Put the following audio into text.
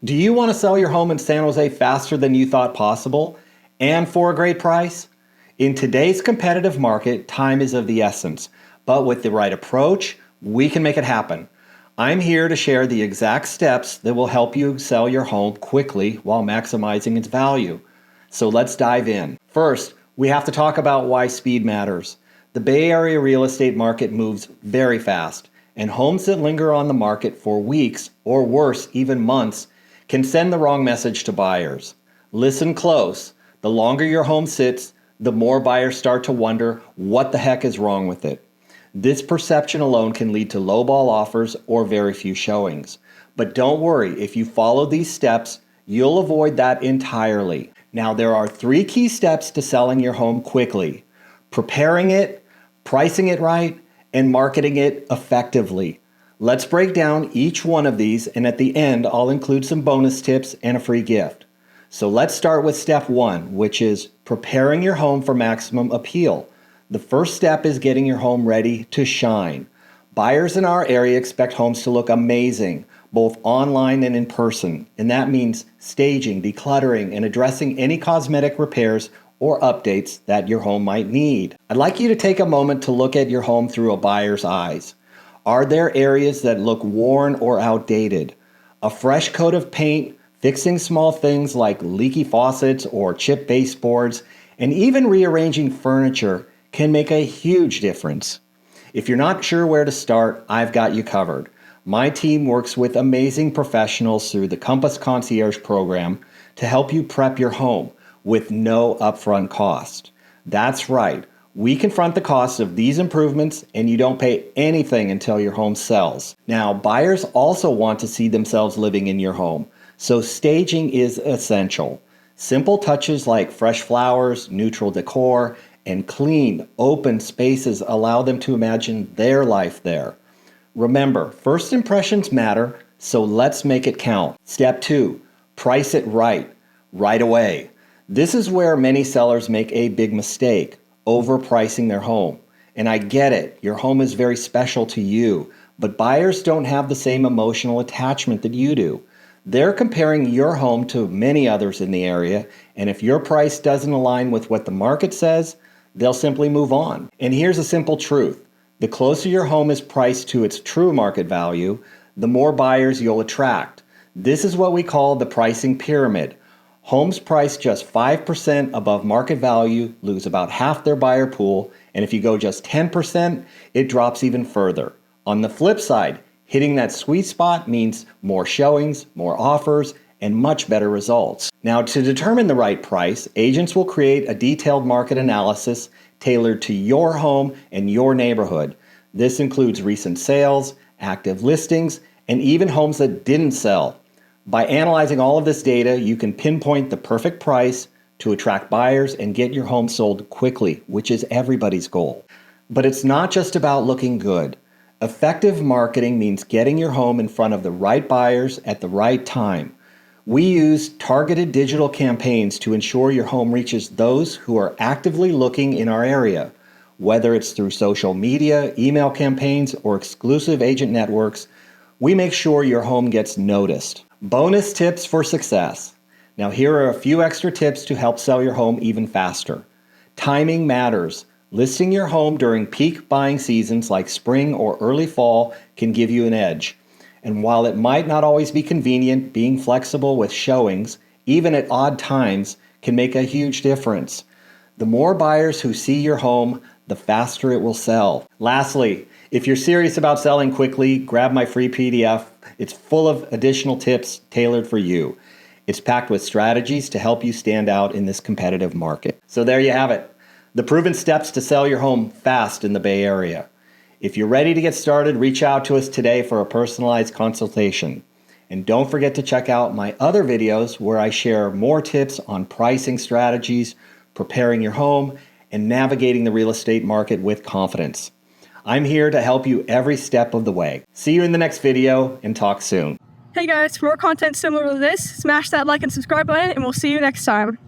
Do you want to sell your home in San Jose faster than you thought possible and for a great price? In today's competitive market, time is of the essence, but with the right approach, we can make it happen. I'm here to share the exact steps that will help you sell your home quickly while maximizing its value. So let's dive in. First, we have to talk about why speed matters. The Bay Area real estate market moves very fast, and homes that linger on the market for weeks, or worse, even months, can send the wrong message to buyers. Listen close. The longer your home sits, the more buyers start to wonder what the heck is wrong with it. This perception alone can lead to lowball offers or very few showings. But don't worry, if you follow these steps, you'll avoid that entirely. Now, there are 3 key steps to selling your home quickly: preparing it, pricing it right, and marketing it effectively. Let's break down each one of these, and at the end, I'll include some bonus tips and a free gift. So let's start with step 1, which is preparing your home for maximum appeal. The first step is getting your home ready to shine. Buyers in our area expect homes to look amazing, both online and in person, and that means staging, decluttering, and addressing any cosmetic repairs or updates that your home might need. I'd like you to take a moment to look at your home through a buyer's eyes. Are there areas that look worn or outdated? A fresh coat of paint, fixing small things like leaky faucets or chipped baseboards, and even rearranging furniture can make a huge difference. If you're not sure where to start, I've got you covered. My team works with amazing professionals through the Compass Concierge program to help you prep your home with no upfront cost. That's right. We confront the costs of these improvements, and you don't pay anything until your home sells. Now, buyers also want to see themselves living in your home, so staging is essential. Simple touches like fresh flowers, neutral decor, and clean, open spaces allow them to imagine their life there. Remember, first impressions matter, so let's make it count. Step 2, price it right away. This is where many sellers make a big mistake: overpricing their home. And I get it, your home is very special to you, but buyers don't have the same emotional attachment that you do. They're comparing your home to many others in the area, and if your price doesn't align with what the market says, they'll simply move on. And here's a simple truth: the closer your home is priced to its true market value, the more buyers you'll attract. This is what we call the pricing pyramid. Homes priced just 5% above market value lose about half their buyer pool, and if you go just 10%, it drops even further. On the flip side, hitting that sweet spot means more showings, more offers, and much better results. Now, to determine the right price, agents will create a detailed market analysis tailored to your home and your neighborhood. This includes recent sales, active listings, and even homes that didn't sell. By analyzing all of this data, you can pinpoint the perfect price to attract buyers and get your home sold quickly, which is everybody's goal. But it's not just about looking good. Effective marketing means getting your home in front of the right buyers at the right time. We use targeted digital campaigns to ensure your home reaches those who are actively looking in our area. Whether it's through social media, email campaigns, or exclusive agent networks, we make sure your home gets noticed. Bonus tips for success. Now, here are a few extra tips to help sell your home even faster. Timing matters. Listing your home during peak buying seasons like spring or early fall can give you an edge. And while it might not always be convenient, being flexible with showings, even at odd times, can make a huge difference. The more buyers who see your home, the faster it will sell. Lastly, if you're serious about selling quickly, grab my free PDF. It's full of additional tips tailored for you. It's packed with strategies to help you stand out in this competitive market. So there you have it, the proven steps to sell your home fast in the Bay Area. If you're ready to get started, reach out to us today for a personalized consultation. And don't forget to check out my other videos where I share more tips on pricing strategies, preparing your home, and navigating the real estate market with confidence. I'm here to help you every step of the way. See you in the next video, and talk soon. Hey guys, for more content similar to this, smash that like and subscribe button, and we'll see you next time.